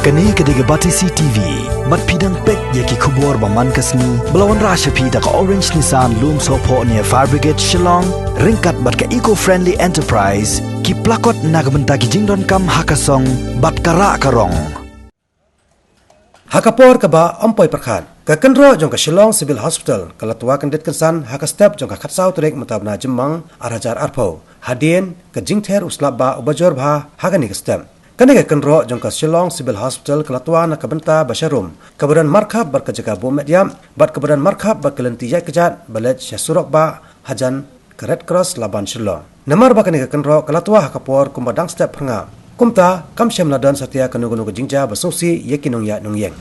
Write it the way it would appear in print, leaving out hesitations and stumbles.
Kani kediga Batisi TV, mat pidang pek yaki kubur baman kasni, belawan rasha pida ka Orange Nissan Loom Sopo near Fire Brigade Shillong, ringkat bat ka eco-friendly enterprise, ki plakot nagbenta ki jingdon kam hakasong, bat kara karong. Hakapor kaba ampoi perkhan ka Kynroh jong ka Shillong Civil Hospital kalatua kandet kansan haka step jong ka khatsau trek matabna jemmang arajar arpo hadien ka jingther uslaba ubajor bha hagani ka step kane ka Kynroh jong ka Shillong Civil Hospital kalatua na kabenta basharum kabaran markhab bar ka jaga bom mediam bat kabaran markhab bar kelenti jai kejat balet syasurok ba hajan ka Red Cross laban Shillong namar ba kane ka Kynroh kalatua hakapor kumbadang step phranga kumta kamshem ladan satya kanugunu ka jingja basosi yekinong ya nong yeng